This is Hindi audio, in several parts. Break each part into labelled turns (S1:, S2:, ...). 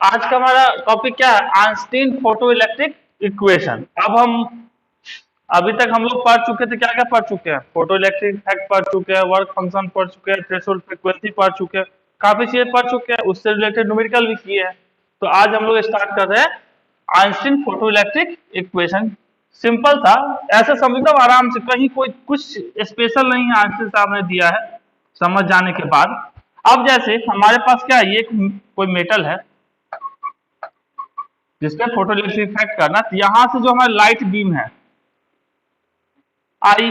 S1: आज का हमारा टॉपिक क्या है? Einstein photo electric equation. अब हम अभी तक हम लोग पढ़ चुके थे, क्या क्या पढ़ चुके हैं? फोटो इलेक्ट्रिक इफेक्ट पढ़ चुके हैं, वर्क फंक्शन पढ़ चुके हैं, थ्रेशोल्ड फ्रीक्वेंसी पढ़ चुके हैं, काफी चीजें पढ़ चुके हैं, उससे रिलेटेड न्यूमेरिकल भी किए हैं। तो आज हम लोग स्टार्ट कर रहे हैं Einstein photo electric equation. Simple था, ऐसे समझ लो आराम से, कहीं कोई कुछ स्पेशल नहीं है आइंस्टीन साहब ने दिया है समझ जाने के बाद। अब जैसे हमारे पास क्या है, ये कोई मेटल है जिसका फोटो इलेक्ट्रिक इफेक्ट करना, तो यहां से जो हमारी लाइट बीम है आई,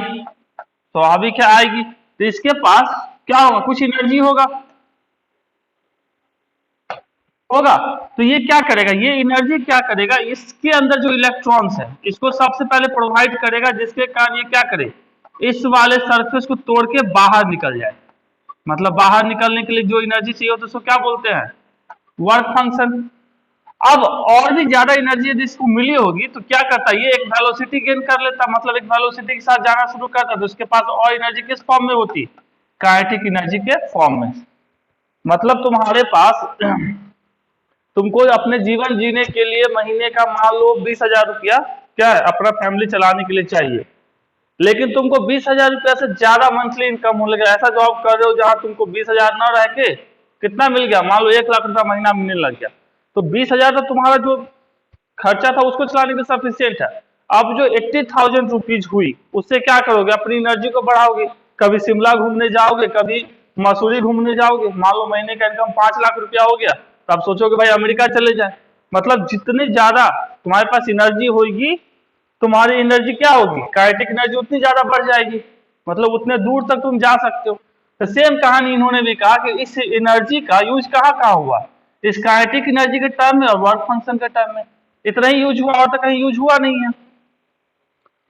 S1: तो अभी क्या आएगी, तो इसके पास क्या होगा, कुछ एनर्जी होगा होगा तो ये क्या करेगा, ये एनर्जी क्या करेगा, इसके अंदर जो इलेक्ट्रॉन्स है इसको सबसे पहले प्रोवाइड करेगा, जिसके कारण ये क्या करे, इस वाले सरफेस को तोड़ के बाहर निकल जाए। मतलब बाहर निकलने के लिए जो एनर्जी चाहिए होता है उसको क्या बोलते हैं, वर्क फंक्शन। अब और भी ज्यादा एनर्जी यदि इसको मिली होगी तो क्या करता है, ये एक वेलोसिटी गेन कर लेता, मतलब एक वेलोसिटी के साथ जाना शुरू करता, तो उसके पास और एनर्जी किस फॉर्म में होती, काइनेटिक एनर्जी के फॉर्म में। मतलब तुम्हारे पास तुमको अपने जीवन जीने के लिए महीने का मान लो 20,000 रुपया क्या है, अपना फैमिली चलाने के लिए चाहिए, लेकिन तुमको 20,000 रुपया से ज्यादा मंथली इनकम होने लगा, ऐसा जॉब कर रहे हो जहां तुमको 20,000 न रह के कितना मिल गया, मान लो 1,00,000 रुपया महीना मिलने लग गया, तो 20,000 तो तुम्हारा जो खर्चा था उसको चलाने के सफिशियंट है। अब जो 80,000 रुपीज हुई उससे क्या करोगे, अपनी एनर्जी को बढ़ाओगे, कभी शिमला घूमने जाओगे, कभी मसूरी घूमने जाओगे, मान लो महीने का इनकम 5,00,000 रुपया हो गया, तो आप सोचोगे भाई अमेरिका चले जाए। मतलब जितने ज्यादा तुम्हारे पास एनर्जी होगी, तुम्हारी एनर्जी क्या होगी, काइनेटिक एनर्जी उतनी ज्यादा बढ़ जाएगी, मतलब उतने दूर तक तुम जा सकते हो। तो सेम कहानी इन्होंने भी कहा कि इस एनर्जी का यूज कहाँ कहाँ हुआ, इस काइनेटिक एनर्जी के टर्म में और वर्क फंक्शन के टर्म में, इतना ही यूज हुआ और तो कहीं यूज हुआ नहीं है।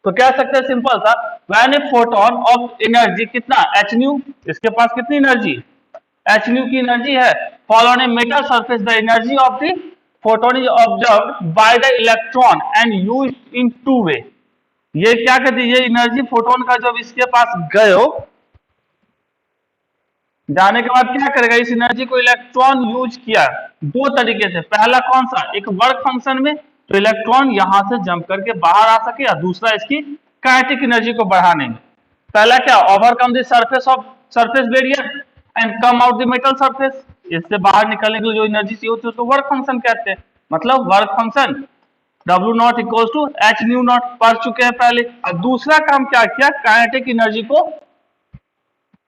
S1: तो कह सकते हैं सिंपल सा, when a photon of energy कितना एच न्यू, इसके पास कितनी एनर्जी, एच न्यू की एनर्जी है, fall on a metal surface the energy of the photon is observe by the electron and use in two way. ये क्या कहती है, ये एनर्जी फोटोन का जब इसके पास गए हो, जाने के बाद क्या करेगा, इस एनर्जी को इलेक्ट्रॉन यूज किया दो तरीके से, पहला कौन सा, एक वर्क फंक्शन में, तो इलेक्ट्रॉन यहां से जंप करके बाहर आ सके, और दूसरा इसकी काइनेटिक एनर्जी को बढ़ाने में। पहला क्या, overcome the surface of surface barrier and come out the metal surface, इससे बाहर निकलने के लिए जो एनर्जी चाहिए होती है उसको वर्क फंक्शन कहते हैं। मतलब work function W naught equal to h nu naught पढ़ चुके हैं पहले। और दूसरा काम क्या किया, काइनेटिक एनर्जी को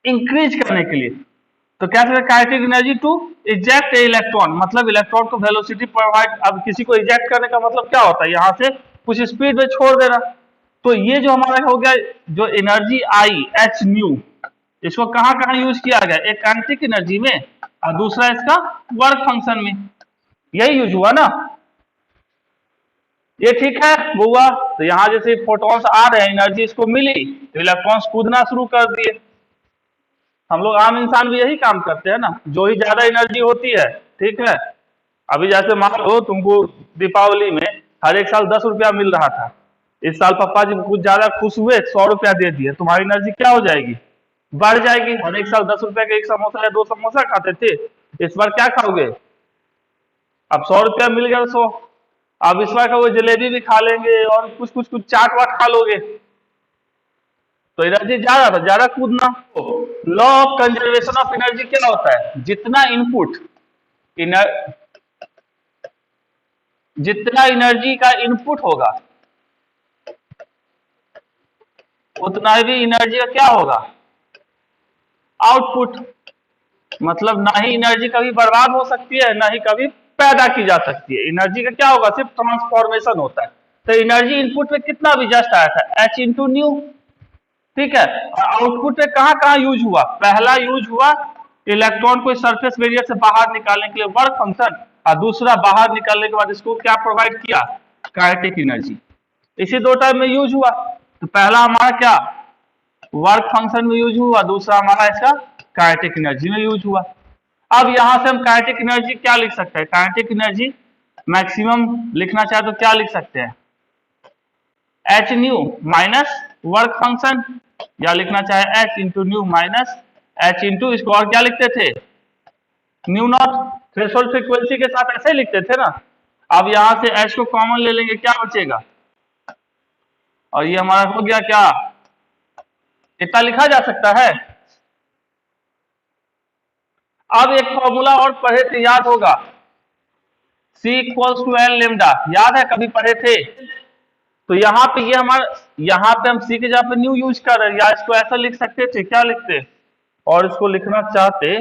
S1: इंक्रीज करने के लिए, तो क्या करें, kinetic energy to eject a electron, मतलब इलेक्ट्रॉन को वेलोसिटी प्रोवाइड। अब किसी को इजेक्ट करने का मतलब क्या होता है, यहां से कुछ स्पीड में छोड़ देना। तो ये जो हमारा हो गया, जो एनर्जी आई एच न्यू, इसको कहां कहां यूज किया गया, एक काइनेटिक एनर्जी में और दूसरा इसका वर्क फंक्शन में, यही यूज हुआ ना। ये ठीक है हुआ, तो यहाँ जैसे फोटॉन्स आ रहे हैं, एनर्जी इसको मिली तो इलेक्ट्रॉन्स कूदना शुरू कर दिए। हम लोग आम इंसान भी यही काम करते हैं ना, जो ही ज्यादा एनर्जी होती है, ठीक है। अभी जैसे मान लो तुमको दीपावली में हर एक साल 10 रुपया मिल रहा था, इस साल पापा जी कुछ ज्यादा खुश हुए 100 रुपया दे दिए, तुम्हारी एनर्जी क्या हो जाएगी, बढ़ जाएगी। हर एक साल 10 रुपया का एक समोसा या 2 समोसा खाते थे, इस बार क्या खाओगे, अब 100 रुपया मिल गया 100, अब इस बार का वो जलेबी भी खा लेंगे और कुछ कुछ कुछ चाट वाट खा लोगे, तो एनर्जी ज्यादा था, ज्यादा कूदना। Law of conservation of energy क्या होता है, जितना इनपुट जितना एनर्जी का इनपुट होगा उतना भी एनर्जी का क्या होगा, आउटपुट। मतलब ना ही एनर्जी कभी बर्बाद हो सकती है, ना ही कभी पैदा की जा सकती है, एनर्जी का क्या होगा, सिर्फ ट्रांसफॉर्मेशन होता है। तो एनर्जी इनपुट में कितना भी जस्ट आया था, एच इंटू न्यू, ठीक है। और आउटपुट में कहां कहां यूज हुआ, पहला यूज हुआ इलेक्ट्रॉन को सरफेस बैरियर से बाहर निकालने के लिए वर्क फंक्शन, और दूसरा बाहर निकालने के बाद इसको क्या प्रोवाइड किया, काइनेटिक एनर्जी। इसी दो टाइम में यूज हुआ, तो पहला हमारा क्या वर्क फंक्शन में यूज हुआ, दूसरा हमारा इसका काइनेटिक एनर्जी में यूज हुआ। अब यहां से हम काइनेटिक एनर्जी क्या लिख सकते हैं, काइनेटिक एनर्जी मैक्सिमम लिखना चाहे तो क्या लिख सकते हैं, H new minus work function, या लिखना चाहे H into new minus H into, इसको और क्या लिखते थे, न्यू नॉट। थ्रेशोल्ड फ्रीक्वेंसी के साथ ऐसे ही लिखते थे ना। अब यहां से एच को कॉमन ले लेंगे, क्या बचेगा, और ये हमारा हो गया क्या, इतना लिखा जा सकता है। अब एक फॉर्मूला और पढ़े थे, याद होगा, C equals to n lambda, याद है कभी पढ़े थे। तो यहाँ पे ये हमारा, यहाँ पे हम C के जगह पे न्यू यूज कर रहे हैं, या इसको ऐसा लिख सकते थे, क्या लिखते, और इसको लिखना चाहते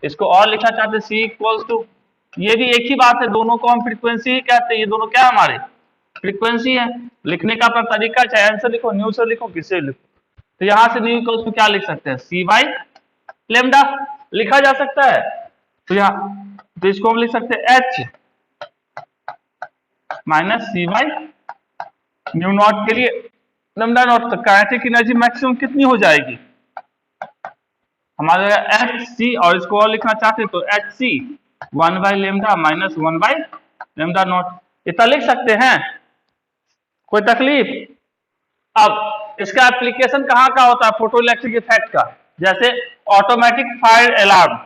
S1: इसको और लिखना चाहते C इक्वल्स टू, ये भी एक ही बात है, दोनों को हम फ्रीक्वेंसी ही कहते हैं, ये दोनों क्या हमारे फ्रीक्वेंसी है। लिखने का अपना तरीका, चाहे आंसर लिखो, न्यू से लिखो, किससे लिखो। तो यहां से न्यू इक्वल्स टू क्या लिख सकते हैं, C बाई लेमडा लिखा जा सकता है। तो यहाँ तो इसको हम लिख सकते हैं H minus C by new not के लिए लेमडा नॉट। तो काइनेटिक एनर्जी मैक्सिमम कितनी हो जाएगी हमारे HC, और इसको और लिखना चाहते तो HC 1 by lambda minus 1 by lambda naught, इतना लिख सकते हैं, कोई तकलीफ। अब इसका एप्लीकेशन कहाँ का होता है फोटो इलेक्ट्रिक इफेक्ट का, जैसे ऑटोमेटिक फायर अलार्म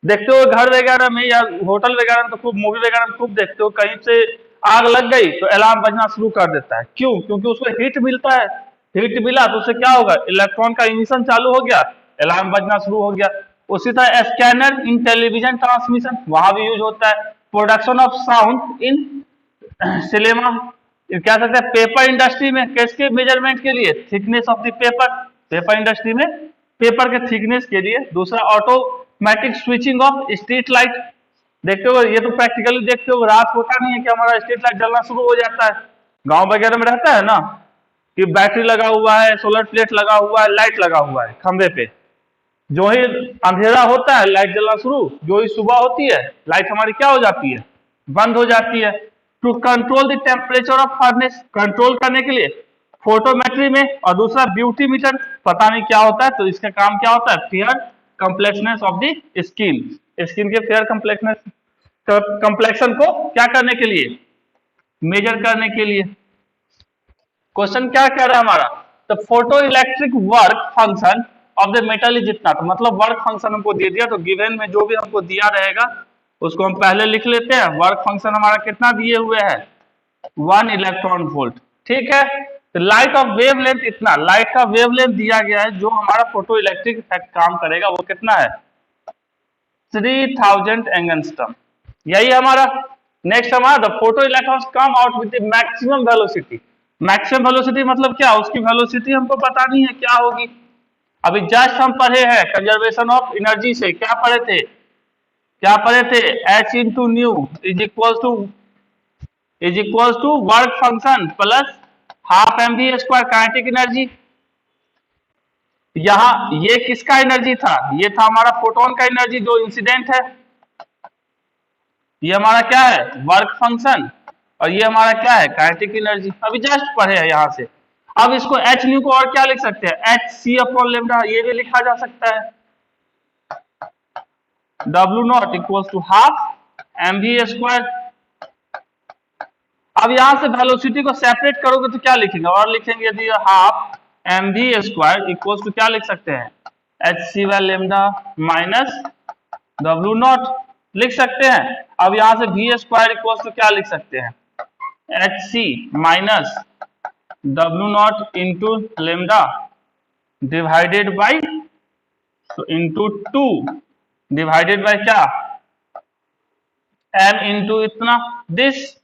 S1: देखते हो घर वगैरह में या होटल वगैरह में, तो खूब मूवी वगैरह में खूब देखते हो, कहीं से आग लग गई तो अलार्म बजना शुरू कर देता है, क्यों, क्योंकि उसको हीट मिलता है, हीट मिला तो उससे क्या होगा, इलेक्ट्रॉन का इमिशन चालू हो गया, अलार्म बजना शुरू हो गया। उसी तरह स्कैनर इन टेलीविजन ट्रांसमिशन, वहां भी यूज होता है। Production of sound in cinema, क्या सकते हैं पेपर इंडस्ट्री में, किसके मेजरमेंट के लिए, thickness of the paper, paper industry में पेपर के थिकनेस के लिए। दूसरा automatic switching off street light, देखते हो ये तो प्रैक्टिकली देखते हो, रात होता नहीं है कि हमारा स्ट्रीट लाइट जलना शुरू हो जाता है, गांव वगैरह में रहता है ना कि बैटरी लगा हुआ है, सोलर प्लेट लगा हुआ है, लाइट लगा हुआ है खंबे पे, जो ही अंधेरा होता है लाइट जलना शुरू, जो ही सुबह होती है लाइट हमारी क्या हो जाती है, बंद हो जाती है। To control the temperature of furnace, control करने के लिए फोटोमेट्री में, और दूसरा ब्यूटी मीटर, पता नहीं क्या होता है, तो इसका काम क्या होता है, fair complexness of the skin, skin के फेयर कम्प्लेक्सनेस कम्प्लेक्शन को क्या करने के लिए, मेजर करने के लिए। क्वेश्चन क्या कह रहा है हमारा, the photo electric work function of the metal is इतना, तो मतलब वर्क फंक्शन हमको दे दिया, तो गिवन में जो भी हमको दिया रहेगा उसको हम पहले लिख लेते हैं। वर्क फंक्शन हमारा कितना दिए हुए है, 1 इलेक्ट्रॉन वोल्ट, ठीक है। तो लाइट ऑफ वेवलेंथ इतना, लाइट का वेवलेंथ दिया गया है, जो हमारा फोटो इलेक्ट्रिक इफेक्ट काम करेगा वो कितना है, 3000 एंगस्ट्रॉम, यही हमारा। नेक्स्ट हमारा the photo electrons come out with the maximum velocity, maximum velocity मतलब क्या, उसकी वेलोसिटी हमको पता नहीं है क्या होगी। अभी जस्ट हम पढ़े हैं कंजर्वेशन ऑफ एनर्जी से, क्या पढ़े थे, क्या पढ़े थे, H into nu is equals to work function plus half m v square kinetic energy. यहां ये किसका एनर्जी था, ये था हमारा फोटोन का एनर्जी जो इंसिडेंट है, ये हमारा क्या है वर्क फंक्शन, और ये हमारा क्या है काइनेटिक एनर्जी, अभी जस्ट पढ़े हैं यहां से। अब इसको एच न्यू को और क्या लिख सकते हैं, एच सी अपॉन लेमडा, ये भी लिखा जा सकता है, W naught equal to half m v square. अब यहां से वेलोसिटी को सेपरेट करोगे तो क्या लिखेंगे, और लिखेंगे यदि half m v square equal to क्या लिख सकते हैं, h c by lambda minus W naught लिख सकते हैं। अब यहां से वी स्क्वायर इक्वल टू क्या लिख सकते हैं, h c minus W naught into lambda divided by into 2 divided by क्या, m इंटू इतना दिस।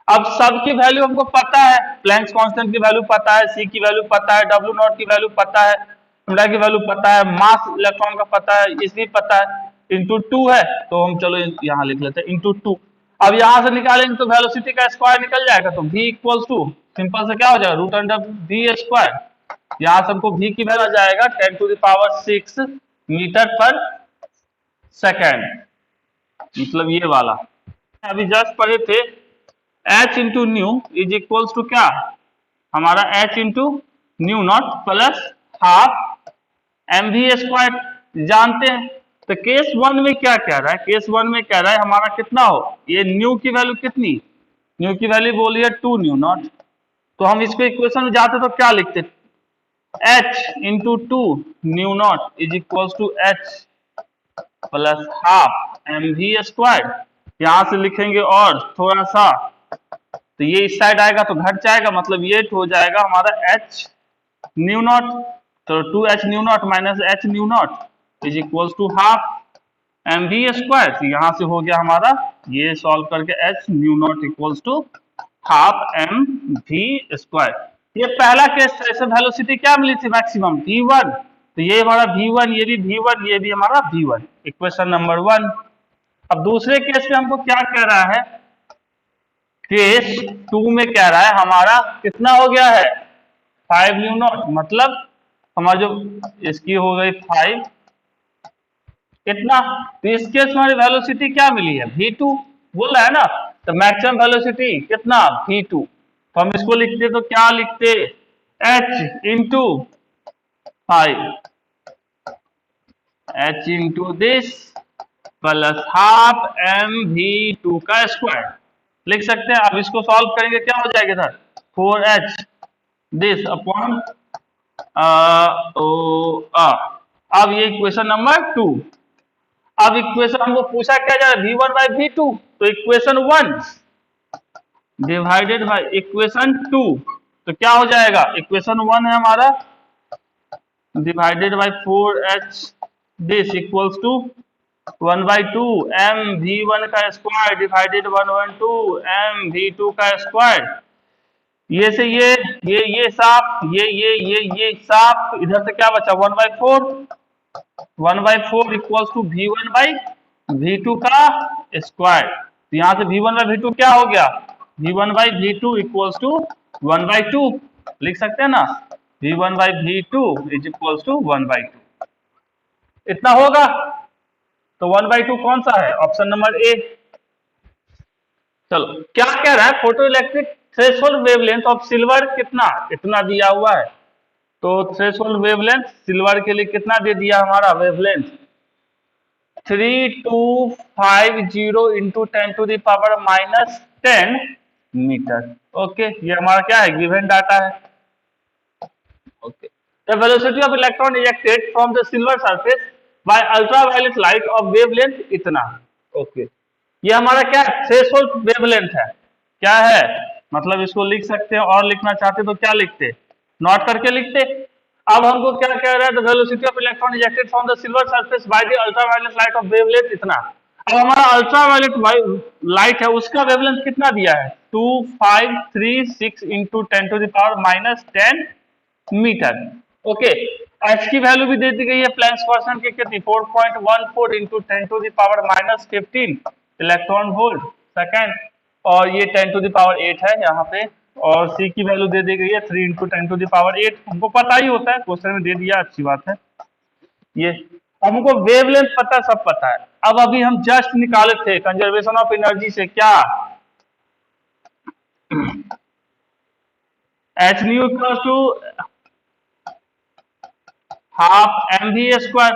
S1: अब सब की वैल्यू हमको पता है, प्लैंक्स कांस्टेंट की वैल्यू पता है, c की वैल्यू पता है, W नॉट की वैल्यू पता है, लेमडा की वैल्यू पता है, मास इलेक्ट्रॉन का पता है, इसलिए पता है, इंटू 2 है, तो हम चलो यहां लिख लेते हैं इंटू 2। अब यहां से निकालेंगे तो वेलोसिटी का स्क्वायर निकल जाएगा, तो v इक्वल्स टू सिंपल से क्या हो जाएगा रूट अंडर v स्क्वायर, यहां से हमको v की वैल्यू आ जाएगा 10⁶ मीटर पर सेकेंड, मतलब ये वाला। अभी जस्ट पढ़े थे h into nu is equals to क्या, हमारा h into nu naught plus half m v square, जानते हैं। तो केस 1 में क्या कह रहा है, केस 1 में कह रहा है हमारा कितना हो, ये न्यू की वैल्यू कितनी, न्यू की वैल्यू बोलिए 2 न्यू नॉट। तो हम इसको इक्वेशन में जाते तो क्या लिखते, h into two nu naught is equals to h plus half m v square. यहां से लिखेंगे और थोड़ा सा, तो ये इस साइड आएगा तो घट जाएगा, मतलब ये हो जाएगा हमारा h न्यू नॉट। तो 2h nu naught minus h nu naught is equals to half m v square. तो यहां से हो गया हमारा, ये सॉल्व करके h nu naught equals to half m v square. ये पहला केस था, इसमें वेलोसिटी क्या मिली थी मैक्सिमम v1, तो ये हमारा v1, ये भी v1, ये भी हमारा v1, इक्वेशन नंबर 1। अब दूसरे केस में हमको क्या कह रहा है, केस 2 में कह रहा है हमारा कितना हो गया है 5 न्यू नॉट, मतलब हमारा जो इसकी हो गई 5 कितना, तो इस केस में हमारी वेलोसिटी क्या मिली है v2 बोल रहा है ना, तो मैक्सिमम वेलोसिटी कितना v2। तो हम इसको लिखते तो क्या लिखते, h into 5 h into this plus half m v two का स्क्वायर लिख सकते हैं। अब इसको सॉल्व करेंगे क्या हो जाएगा सर, 4h दिस अपॉन अब ये इक्वेशन नंबर 2। अब इक्वेशन हमको पूछा क्या जा रहा है v1 बाई v2, तो इक्वेशन 1 डिवाइडेड बाई इक्वेशन 2, तो क्या हो जाएगा, इक्वेशन 1 है हमारा divided by 4h this equals to 1 by 2 m v1 का स्क्वायर डिवाइडेड 1/2 एम v2 का स्क्वायर। ये से ये साफ, ये साफ, इधर से क्या बचा 1/4, 1/4 equals to v1 by v2 का स्क्वायर। तो यहाँ से v1 बाई v2 क्या हो गया, v1 by v2 equals to 1/2 लिख सकते हैं ना, v1 by v2 is equals to 1/2, इतना होगा। तो 1/2 कौन सा है, ऑप्शन नंबर ए। चलो क्या कह रहा है, photo electric threshold wavelength of silver कितना, इतना दिया हुआ है। तो थ्रेशोल्ड वेवलेंथ सिल्वर के लिए कितना दे दिया हमारा वेवलेंथ 3250 इंटू 10⁻⁻10 मीटर। ओके, ये हमारा क्या है गिवन डाटा है। Okay, the velocity of electron ejected from the silver surface by ultraviolet light of wavelength इतना। ओके, ये हमारा क्या थ्रेशोल्ड वेवलेंथ है, क्या है, मतलब इसको लिख सकते हैं, और लिखना चाहते तो क्या लिखते, नोट करके लिखते। अब हमको क्या कह रहा है, the velocity of electron ejected from the silver surface by the ultraviolet light of wavelength इतना। अब हमारा अल्ट्रावायलेट लाइट है उसका वेवलेंथ कितना दिया है 2536 इंटू 10⁻⁻10 मीटर। ओके, एच की वैल्यू भी दे दी गई है प्लैंक्स कांस्टेंट की कितनी 4.14 इंटू 10⁻⁻15 इलेक्ट्रॉन वोल्ट सेकेंड, और ये 10⁸ है यहाँ पे, और सी की वैल्यू दे दी गई है 3 इंटू 10⁸, हमको पता ही होता है, क्वेश्चन में दे दिया, अच्छी बात है। ये हमको वेवलेंथ पता, सब पता है। अब अभी हम जस्ट निकाले थे कंजर्वेशन ऑफ एनर्जी से क्या, h nu equal to half m v square.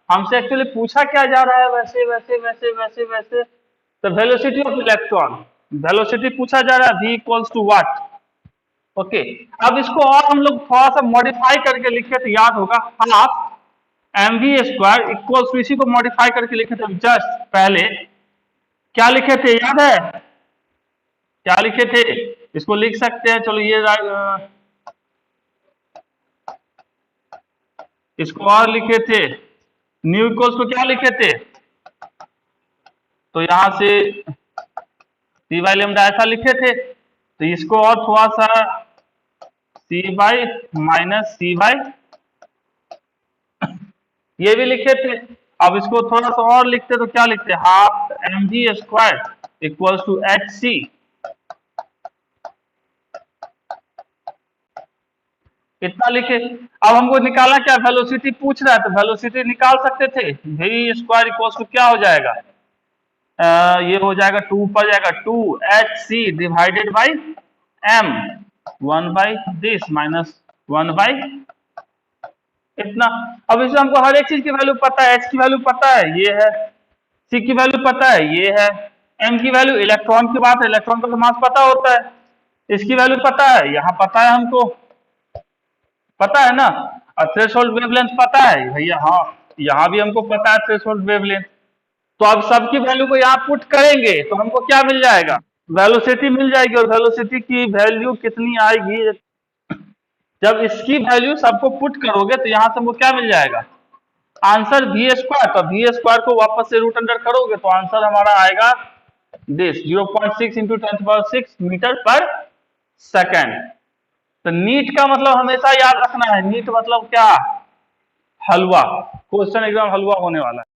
S1: हमसे एक्चुअली पूछा क्या जा रहा है, वैसे वैसे वैसे वैसे वैसे, तो वेलोसिटी ऑफ इलेक्ट्रॉन, वेलोसिटी पूछा जा रहा है v equals to what. Okay, अब इसको और हम लोग थोड़ा सा मॉडिफाई करके लिखे तो याद होगा, half m v square equals to, इसी को मॉडिफाई करके लिखे थे जस्ट पहले, क्या लिखे थे याद है, क्या लिखे थे, इसको लिख सकते हैं, चलो ये इसको और लिखे थे, न्यू इक्वल्स को क्या लिखे थे, तो यहां से सी बाई लेमडा ऐसा लिखे थे, तो इसको और थोड़ा सा सी बाई माइनस सी बाई ये भी लिखे थे। अब इसको थोड़ा सा और लिखते तो क्या लिखते, half m g square equals to h c, इतना लिखे। अब हमको निकाला क्या, वेलोसिटी पूछ रहा है, तो वेलोसिटी निकाल सकते थे, वी स्क्वायर इक्वल्स टू क्या हो जाएगा, ये हो जाएगा 2 पर जाएगा 2hc divided by m 1 by this minus 1 by इतना। अब इसमें हमको हर एक चीज की वैल्यू पता है, h की वैल्यू पता है ये है, c की वैल्यू पता है ये है, m की वैल्यू, इलेक्ट्रॉन की बात है, इलेक्ट्रॉन का तो मास पता होता है, इसकी वैल्यू पता है, यहाँ पता है हमको, पता है ना। और थ्रेशोल्ड वेवलेंथ पता है भैया, हाँ यहाँ भी हमको पता है थ्रेशोल्ड वेवलेंथ। तो अब सबकी वैल्यू को यहाँ पुट करेंगे तो हमको क्या मिल जाएगा, वेलोसिटी मिल जाएगी। और वेलोसिटी की वैल्यू कितनी आएगी, जब इसकी वैल्यू सबको पुट करोगे तो यहाँ से हमको क्या मिल जाएगा, आंसर वी स्क्वायर। तो वी स्क्वायर को वापस से रूट अंडर करोगे तो आंसर हमारा आएगा दिस 0.6 इंटू 10⁻6 मीटर पर सेकेंड। तो नीट का मतलब हमेशा याद रखना है, नीट मतलब क्या, हलवा। क्वेश्चन एकदम हलवा होने वाला है।